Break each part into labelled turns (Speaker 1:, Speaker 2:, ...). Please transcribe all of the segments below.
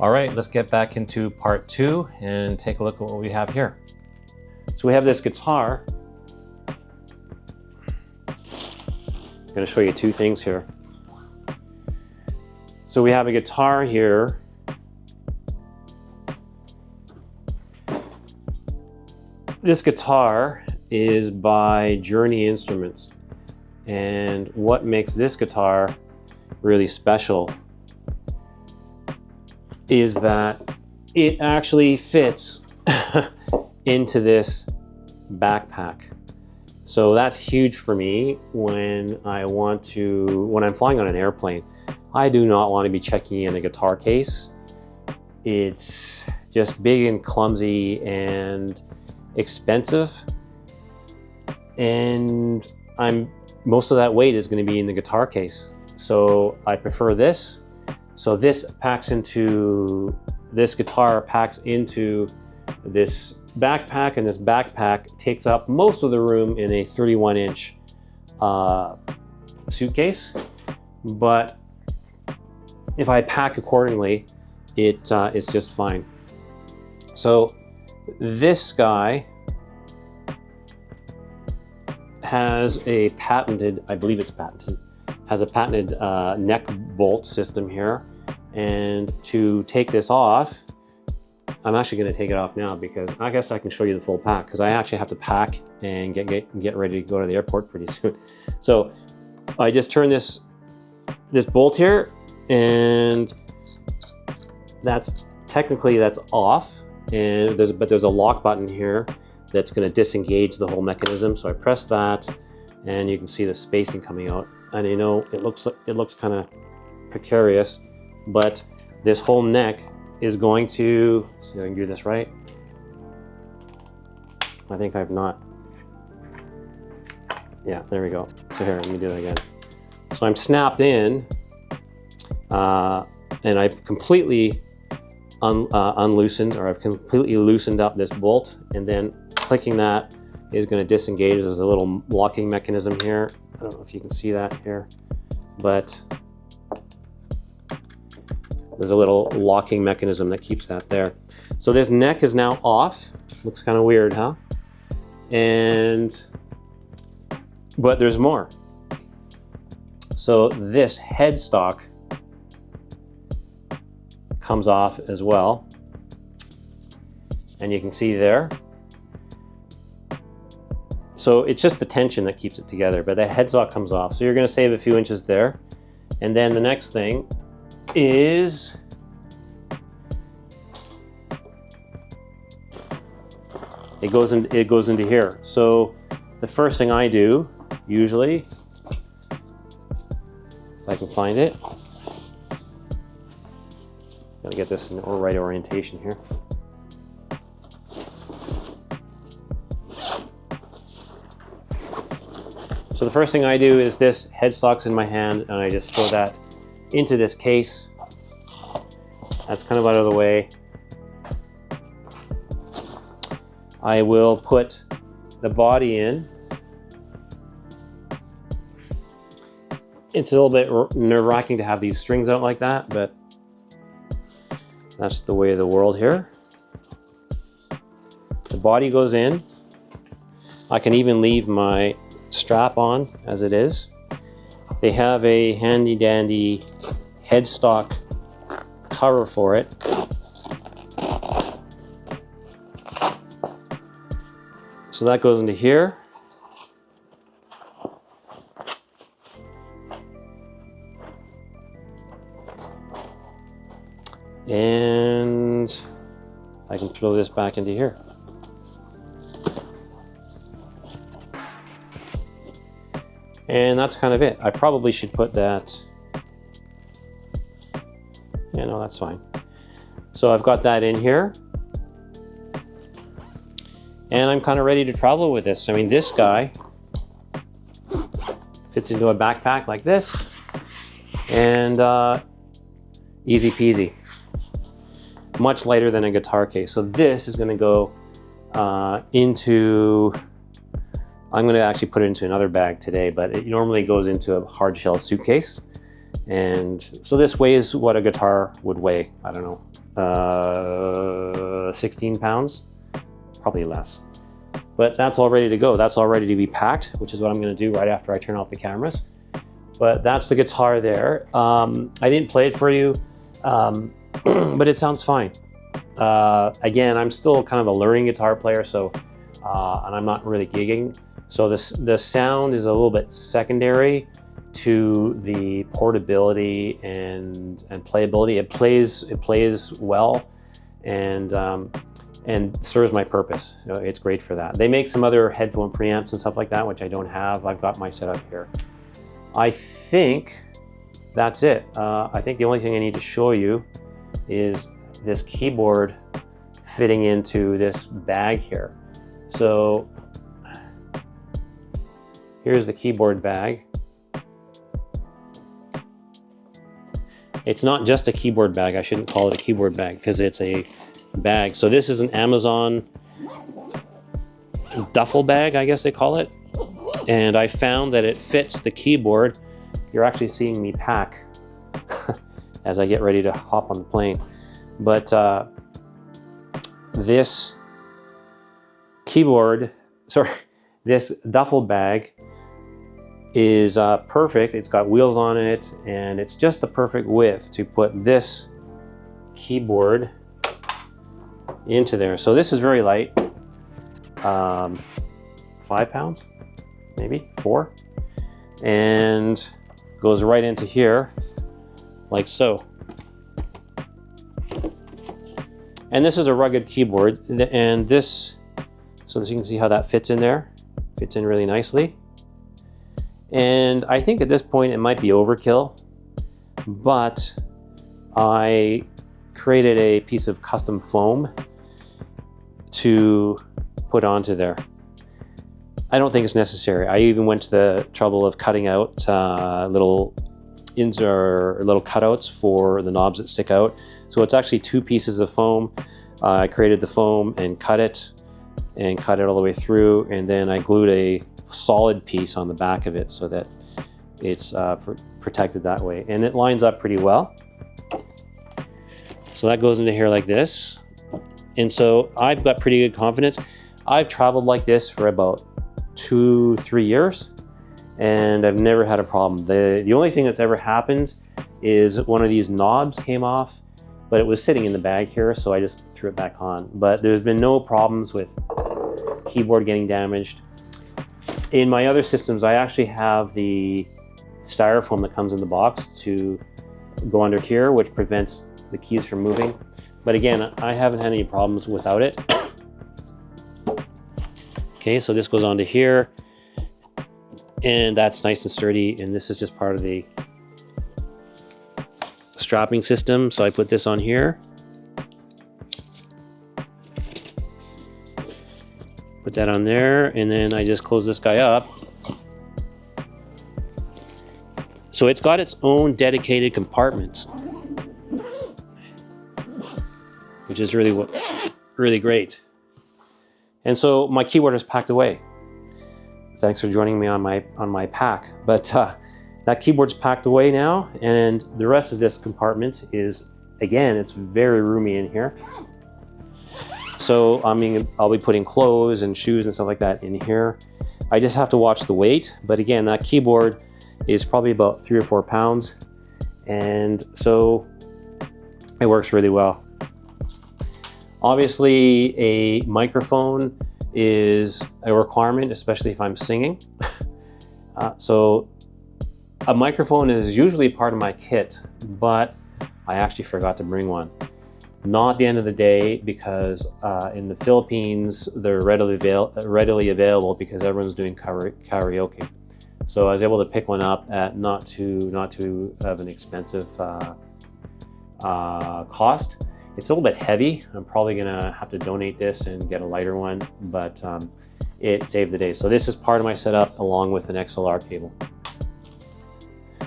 Speaker 1: All right, let's get back into part 2 and take a look at what we have here. So we have this guitar. I'm going to show you two things here. So we have a guitar here. This guitar is by Journey Instruments. And what makes this guitar really special is that it actually fits into this backpack. So that's huge for me when when I'm flying on an airplane. I do not want to be checking in a guitar case. It's just big and clumsy and expensive. And most of that weight is going to be in the guitar case. So I prefer this. So this guitar packs into this backpack, and this backpack takes up most of the room in a 31-inch suitcase. But if I pack accordingly, it's just fine. So this guy has a patented, I believe it's patented, has a patented neck bolt system here. And to take this off, I'm actually going to take it off now because I guess I can show you the full pack, because I actually have to pack and get ready to go to the airport pretty soon. So I just turn this bolt here, and that's off. And there's a lock button here that's going to disengage the whole mechanism. So I press that, and you can see the spacing coming out. And you know, it looks kind of precarious, but this whole neck is going to, see if I can do this right. I think I've not. Yeah, there we go. So here, let me do that again. So I'm snapped in, and I've completely unloosened, or I've completely loosened up this bolt, and then clicking that is going to disengage. There's a little locking mechanism here. I don't know if you can see that here, but there's a little locking mechanism that keeps that there. So this neck is now off. Looks kind of weird, huh? But there's more. So this headstock comes off as well. And you can see there. So it's just the tension that keeps it together, but the headstock comes off. So you're going to save a few inches there. And then the next thing is it goes into here. So the first thing I do usually, if I can find it, gotta get this in the right orientation here. So the first thing I do is this headstock's in my hand, and I just throw that into this case. That's kind of out of the way. I will put the body in. It's a little bit nerve-wracking to have these strings out like that, but that's the way of the world here. The body goes in. I can even leave my strap on as it is. They have a handy dandy headstock cover for it. So that goes into here. And I can throw this back into here. And that's kind of it. I probably should put that. Yeah, no, that's fine. So I've got that in here. And I'm kind of ready to travel with this. I mean, this guy fits into a backpack like this, and easy peasy. Much lighter than a guitar case. So this is going to go into, I'm going to actually put it into another bag today, but it normally goes into a hard shell suitcase. And so this weighs what a guitar would weigh. I don't know, 16 pounds, probably less. But that's all ready to go. That's all ready to be packed, which is what I'm going to do right after I turn off the cameras. But that's the guitar there. I didn't play it for you, but it sounds fine. Again, I'm still kind of a learning guitar player, so and I'm not really gigging. So the sound is a little bit secondary to the portability and playability. It plays well and serves my purpose. So it's great for that. They make some other headphone preamps and stuff like that, which I don't have. I've got my setup here. I think that's it. I think the only thing I need to show you is this keyboard fitting into this bag here. So here's the keyboard bag. It's not just a keyboard bag. I shouldn't call it a keyboard bag because it's a bag. So this is an Amazon duffel bag, I guess they call it. And I found that it fits the keyboard. You're actually seeing me pack as I get ready to hop on the plane. But this keyboard, sorry, this duffel bag is perfect. It's got wheels on it, and it's just the perfect width to put this keyboard into there. So this is very light, 5 pounds, maybe 4, and goes right into here like so. And this is a rugged keyboard, and this, so you can see how that fits in there. Fits in really nicely. And I think at this point it might be overkill, but I created a piece of custom foam to put onto there. I don't think it's necessary. I even went to the trouble of cutting out little cutouts for the knobs that stick out. So it's actually 2 pieces of foam. I created the foam and cut it all the way through, and then I glued a solid piece on the back of it so that it's protected that way, and it lines up pretty well. So that goes into here like this, and so I've got pretty good confidence. I've traveled like this for about 2-3 years, and I've never had a problem. The only thing that's ever happened is one of these knobs came off, but it was sitting in the bag here, so I just threw it back on. But there's been no problems with keyboard getting damaged. In my other systems, I actually have the styrofoam that comes in the box to go under here, which prevents the keys from moving. But again, I haven't had any problems without it. Okay, so this goes onto here, and that's nice and sturdy, and this is just part of the strapping system. So I put this on here. Put that on there, and then I just close this guy up. So it's got its own dedicated compartments, which is really great. And so my keyboard is packed away. Thanks for joining me on my pack. But that keyboard's packed away now, and the rest of this compartment is, again, it's very roomy in here. So I mean, I'll be putting clothes and shoes and stuff like that in here. I just have to watch the weight. But again, that keyboard is probably about 3 or 4 pounds. And so it works really well. Obviously, a microphone is a requirement, especially if I'm singing. So a microphone is usually part of my kit, but I actually forgot to bring one. Not at the end of the day, because in the Philippines, they're readily available because everyone's doing karaoke. So I was able to pick one up at not too of an expensive cost. It's a little bit heavy. I'm probably gonna have to donate this and get a lighter one, but it saved the day. So this is part of my setup along with an XLR cable.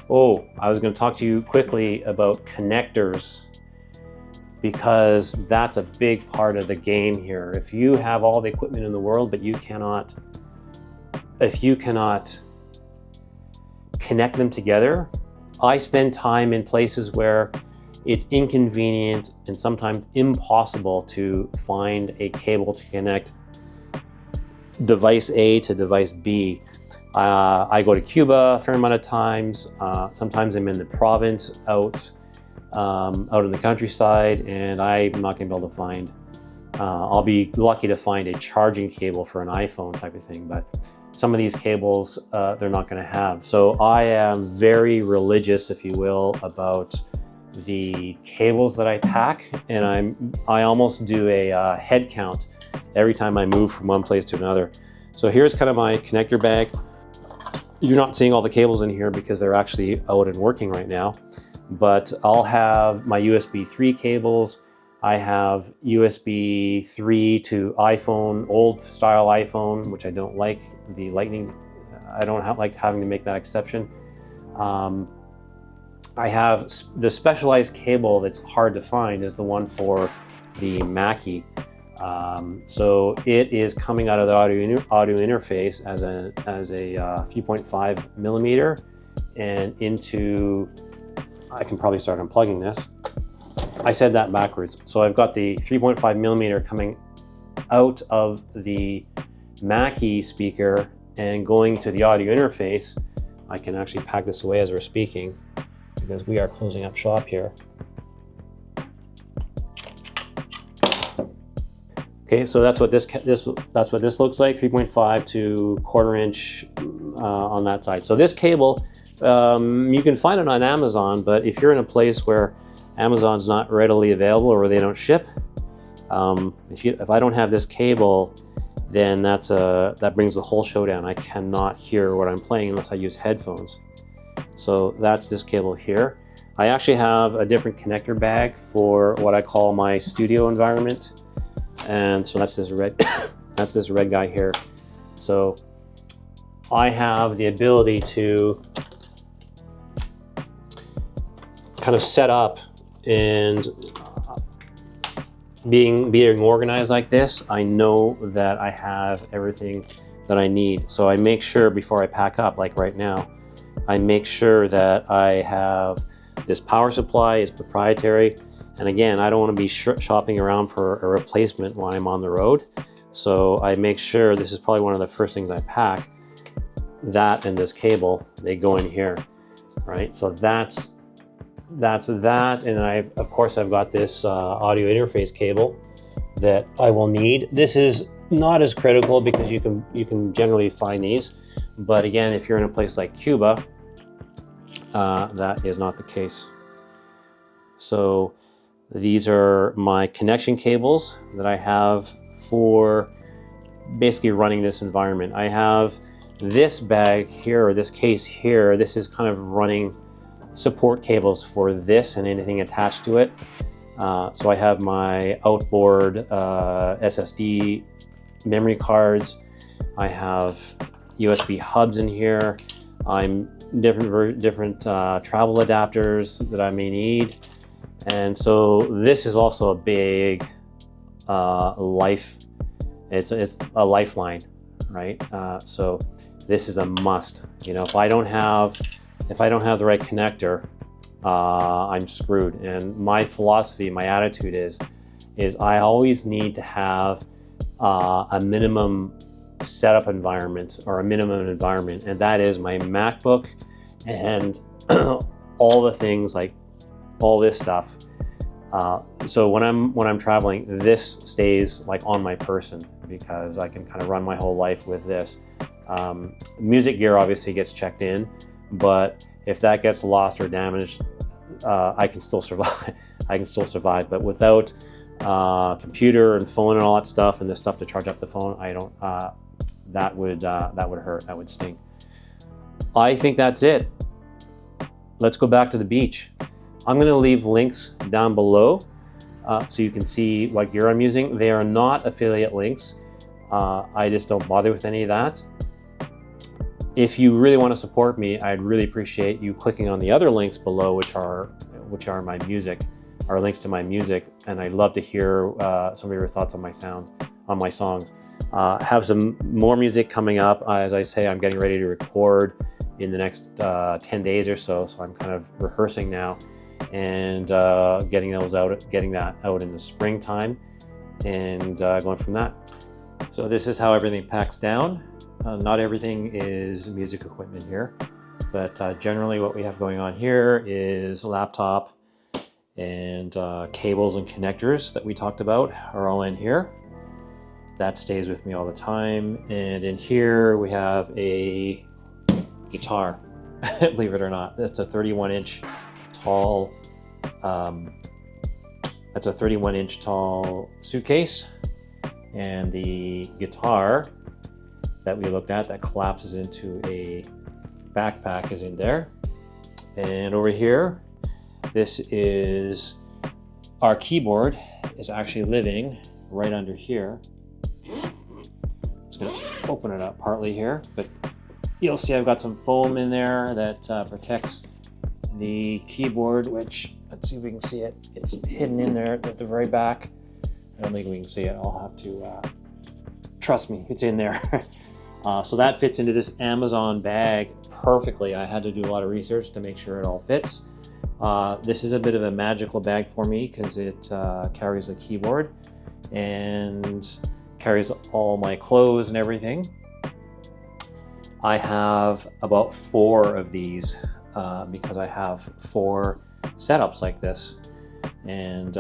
Speaker 1: Oh, I was gonna talk to you quickly about connectors, because that's a big part of the game here. If you have all the equipment in the world, but if you cannot connect them together, I spend time in places where it's inconvenient and sometimes impossible to find a cable to connect device A to device B. I go to Cuba a fair amount of times. Sometimes I'm in the province out in the countryside, and I'm not going to be able to find. I'll be lucky to find a charging cable for an iPhone type of thing, but some of these cables they're not going to have. So I am very religious, if you will, about the cables that I pack, and I almost do a head count every time I move from one place to another. So here's kind of my connector bag. You're not seeing all the cables in here because they're actually out and working right now, but I'll have my USB 3 cables. I have USB 3 to iPhone, old style iPhone, which I don't like, the Lightning. I don't like having to make that exception. I have the specialized cable that's hard to find is the one for the Mackie. So it is coming out of the audio interface as a 3.5 millimeter and into, I can probably start unplugging this. I said that backwards. So I've got the 3.5 millimeter coming out of the Mackie speaker and going to the audio interface. I can actually pack this away as we're speaking because we are closing up shop here. Okay, so that's what this looks like, 3.5 to 1/4 inch on that side. So this cable, you can find it on Amazon, but if you're in a place where Amazon's not readily available or they don't ship, if I don't have this cable, then that brings the whole show down. I cannot hear what I'm playing unless I use headphones. So that's this cable here. I actually have a different connector bag for what I call my studio environment. And so that's this red, that's this red guy here. So I have the ability to kind of set up, and being organized like this, I know that I have everything that I need. So I make sure before I pack up, like right now, I make sure that I have this power supply is proprietary. And again, I don't want to be shopping around for a replacement when I'm on the road. So I make sure this is probably one of the first things I pack. That and this cable, they go in here, right? So that's that. And of course, I've got this audio interface cable that I will need. This is not as critical because you can generally find these. But again, if you're in a place like Cuba, that is not the case. So these are my connection cables that I have for basically running this environment. I have this bag here, or this case here. This is kind of running support cables for this and anything attached to it. So I have my outboard SSD memory cards. I have USB hubs in here. I'm different travel adapters that I may need. And so this is also a big it's a lifeline, right? So this is a must. You know, if I don't have the right connector, I'm screwed. And my philosophy, my attitude is I always need to have a minimum setup environment or a minimum environment, and that is my MacBook and all the things like all this stuff. So when I'm traveling, this stays like on my person because I can kind of run my whole life with this. Music gear obviously gets checked in, but if that gets lost or damaged, I can still survive. I can still survive, but without computer and phone and all that stuff and the stuff to charge up the phone, I don't. That would hurt. That would sting. I think that's it. Let's go back to the beach. I'm going to leave links down below so you can see what gear I'm using. They are not affiliate links. I just don't bother with any of that. If you really want to support me, I'd really appreciate you clicking on the other links below, which are my music, are links to my music, and I'd love to hear some of your thoughts on my songs. Have some more music coming up. As I say, I'm getting ready to record in the next 10 days or so. So I'm kind of rehearsing now and getting that out in the springtime and going from that. So this is how everything packs down. Not everything is music equipment here, but generally what we have going on here is a laptop and cables and connectors that we talked about are all in here. That stays with me all the time. And in here we have a guitar, believe it or not. That's a 31-inch tall, that's a 31-inch tall suitcase. And the guitar that we looked at that collapses into a backpack is in there. And over here, this is our keyboard is actually living right under here. Just gonna open it up partly here, but you'll see I've got some foam in there that protects the keyboard, which, let's see if we can see it. It's hidden in there at the very back. I don't think we can see it. I'll have to, trust me, it's in there. So that fits into this Amazon bag perfectly. I had to do a lot of research to make sure it all fits. This is a bit of a magical bag for me because it carries the keyboard and carries all my clothes and everything. I have about 4 of these because I have 4 setups like this, and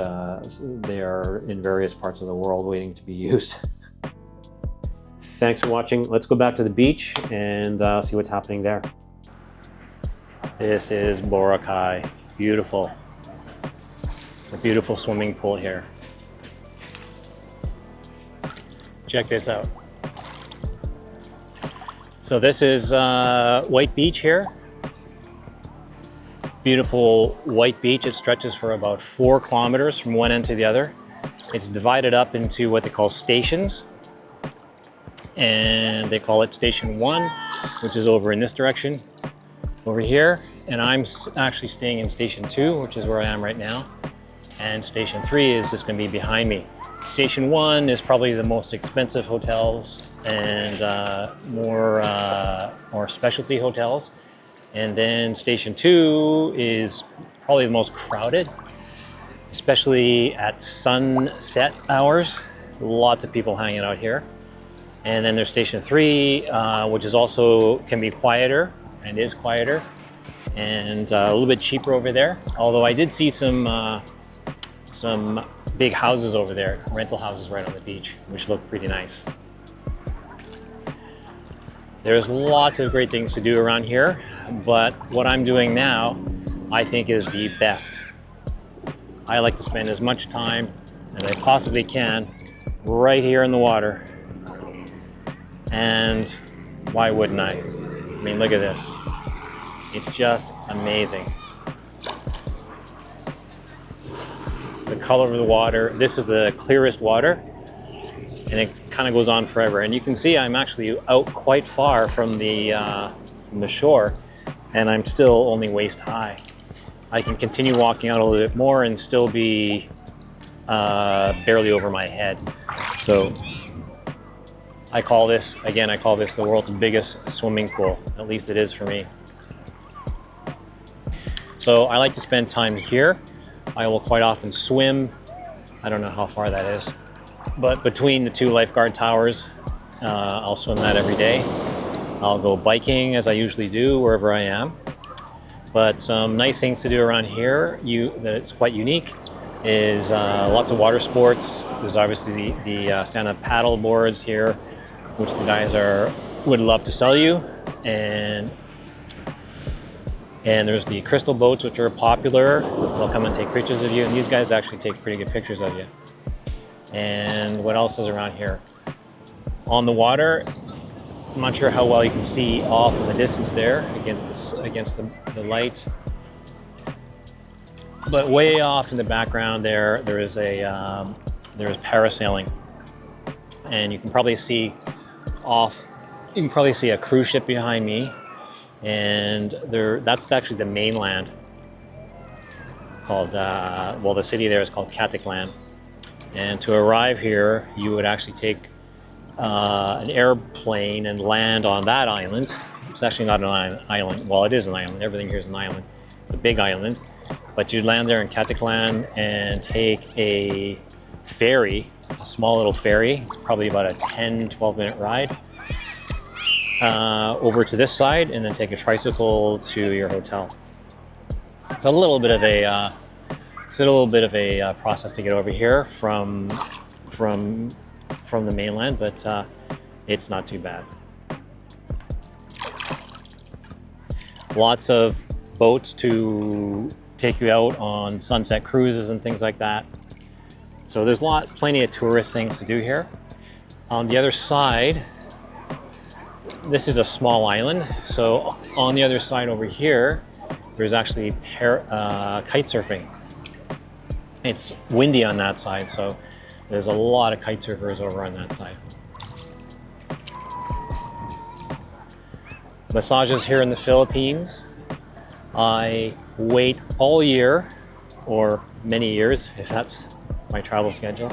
Speaker 1: they are in various parts of the world waiting to be used. Thanks for watching. Let's go back to the beach and see what's happening there. This is Boracay. Beautiful. It's a beautiful swimming pool here. Check this out. So this is White Beach here. Beautiful white beach. It stretches for about 4 kilometers from one end to the other. It's divided up into what they call stations. And they call it Station 1, which is over in this direction, over here. And I'm actually staying in Station 2, which is where I am right now. And Station 3 is just gonna be behind me. Station 1 is probably the most expensive hotels and more specialty hotels. And then Station 2 is probably the most crowded, especially at sunset hours. Lots of people hanging out here. And then there's Station 3, which is also can be quieter and is quieter and a little bit cheaper over there. Although I did see some big houses over there, rental houses right on the beach, which look pretty nice. There's lots of great things to do around here, but what I'm doing now, I think is the best. I like to spend as much time as I possibly can right here in the water. And why wouldn't I? I mean, look at this. It's just amazing. The color of the water. This is the clearest water, and it kind of goes on forever. And you can see I'm actually out quite far from the shore, and I'm still only waist high. I can continue walking out a little bit more and still be barely over my head. So I call this the world's biggest swimming pool. At least it is for me. So I like to spend time here. I will quite often swim. I don't know how far that is, but between the 2 lifeguard towers, I'll swim that every day. I'll go biking as I usually do wherever I am. But some nice things to do around here that's quite unique is lots of water sports. There's obviously the stand-up paddle boards here, which the guys would love to sell you, and there's the crystal boats, which are popular. They'll come and take pictures of you, and these guys actually take pretty good pictures of you. And what else is around here? On the water, I'm not sure how well you can see off in the distance there against the light, but way off in the background there is parasailing, and you can probably see a cruise ship behind me, and that's actually the mainland called the city there is called Caticlan. And to arrive here, you would actually take
Speaker 2: an airplane and land on that island. It's actually not an island. Well, it is an island. Everything here is an island. It's a big island. But you'd land there in Cataclan and take a ferry, a small little ferry. It's probably about a 10, 12-minute ride over to this side, and then take a tricycle to your hotel. It's a little bit of a process to get over here from the mainland, but it's not too bad. Lots of boats to take you out on sunset cruises and things like that. So there's plenty of tourist things to do here. On the other side, this is a small island. So on the other side over here, there's actually kite surfing. It's windy on that side, so there's a lot of kite surfers over on that side. Massages here in the Philippines. I wait all year, or many years, if that's my travel schedule.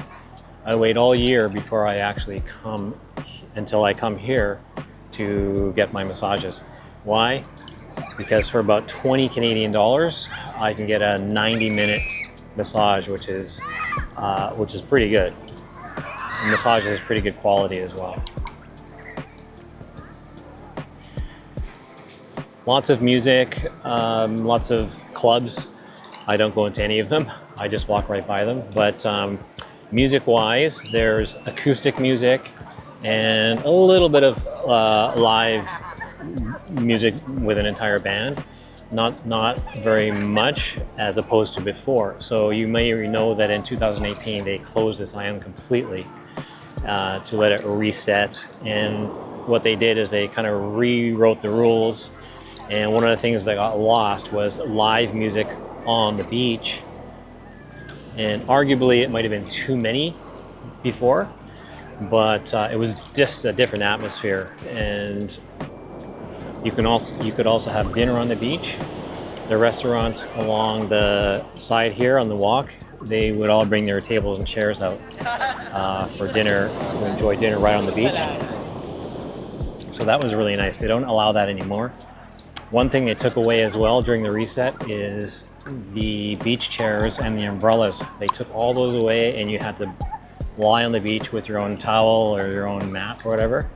Speaker 2: I wait all year before I actually until I come here to get my massages. Why? Because for about 20 Canadian dollars, I can get a 90-minute massage, which is pretty good. The massage is pretty good quality as well. Lots of music, lots of clubs. I don't go into any of them. I just walk right by them. But music-wise, there's acoustic music and a little bit of live music with an entire band. Not very much as opposed to before. So you may know that in 2018 they closed this island completely to let it reset. And what they did is they kind of rewrote the rules. And one of the things that got lost was live music on the beach. And arguably it might have been too many before, but it was just a different atmosphere. And you could also have dinner on the beach. The restaurants along the side here on the walk, they would all bring their tables and chairs out for dinner, to enjoy dinner right on the beach. So that was really nice. They don't allow that anymore. One thing they took away as well during the reset is the beach chairs and the umbrellas. They took all those away, and you had to lie on the beach with your own towel or your own mat or whatever.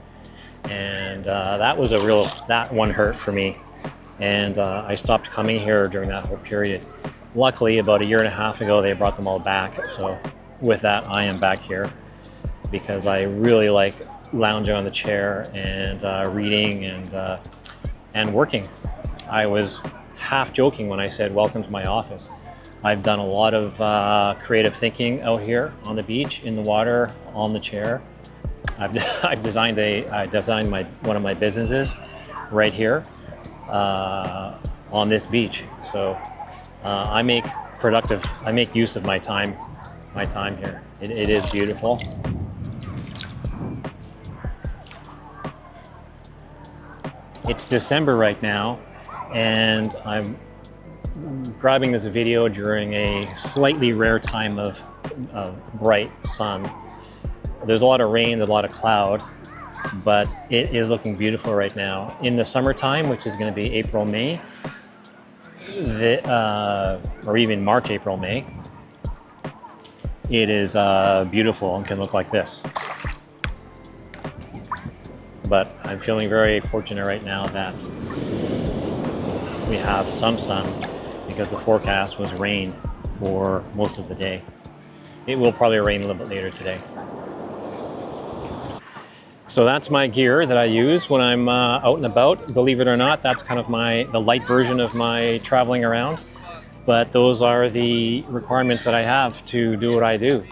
Speaker 2: And that one hurt for me. And I stopped coming here during that whole period. Luckily, about a year and a half ago, they brought them all back. So with that, I am back here because I really like lounging on the chair and reading and working. I was half joking when I said, welcome to my office. I've done a lot of creative thinking out here on the beach, in the water, on the chair. I've designed one of my businesses right here on this beach. So I make use of my time here. It is beautiful. It's December right now, and I'm grabbing this video during a slightly rare time of bright sun. There's a lot of rain, there's a lot of cloud, but it is looking beautiful right now. In the summertime, which is going to be April, May, or even March, April, May, it is beautiful and can look like this. But I'm feeling very fortunate right now that we have some sun, because the forecast was rain for most of the day. It will probably rain a little bit later today. So that's my gear that I use when I'm out and about. Believe it or not, that's kind of the light version of my traveling around. But those are the requirements that I have to do what I do,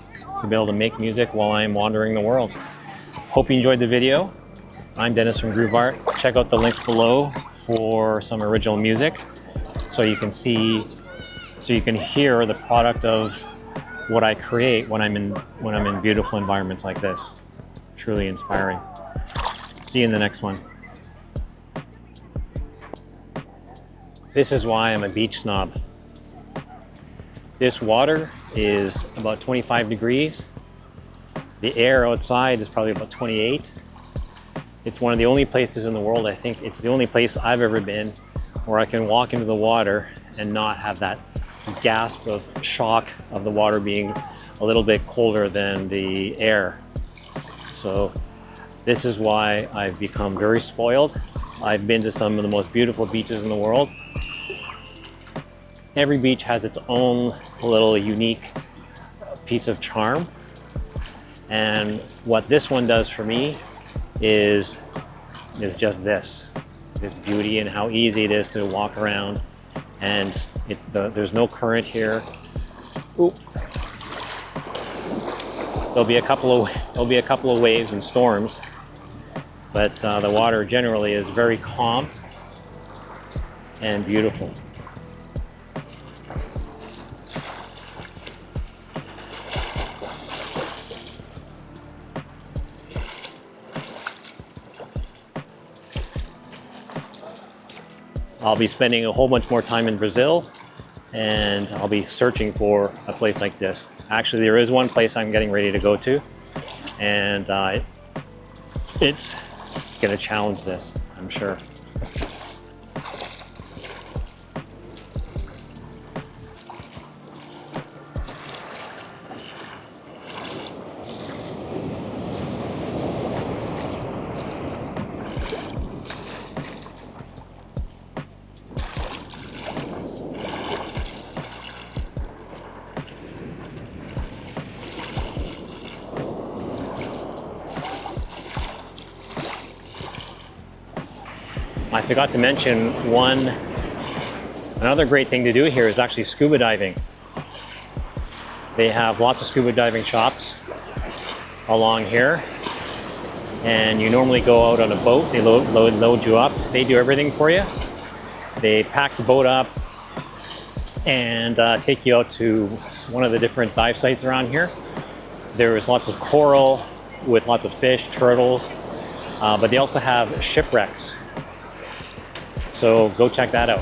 Speaker 2: to be able to make music while I'm wandering the world. Hope you enjoyed the video. I'm Dennis from Groove Art. Check out the links below for some original music, so you can hear the product of what I create when I'm in beautiful environments like this. Truly inspiring. See you in the next one. This is why I'm a beach snob. This water is about 25 degrees, The air outside is probably about 28. It's one of the only places in the world, I think it's the only place I've ever been where I can walk into the water and not have that gasp of shock of the water being a little bit colder than the air. So this is why I've become very spoiled. I've been to some of the most beautiful beaches in the world. Every beach has its own little unique piece of charm. And what this one does for me is just this beauty and how easy it is to walk around. And there's no current here. Oop. There'll be a couple of waves and storms, but the water generally is very calm and beautiful. I'll be spending a whole bunch more time in Brazil, and I'll be searching for a place like this. Actually, there is one place I'm getting ready to go to, and it's gonna challenge this, I'm sure. I forgot to mention another great thing to do here is actually scuba diving. They have lots of scuba diving shops along here, and you normally go out on a boat. They load you up. They do everything for you. They pack the boat up and take you out to one of the different dive sites around here. There's lots of coral with lots of fish, turtles, but they also have shipwrecks. So go check that out.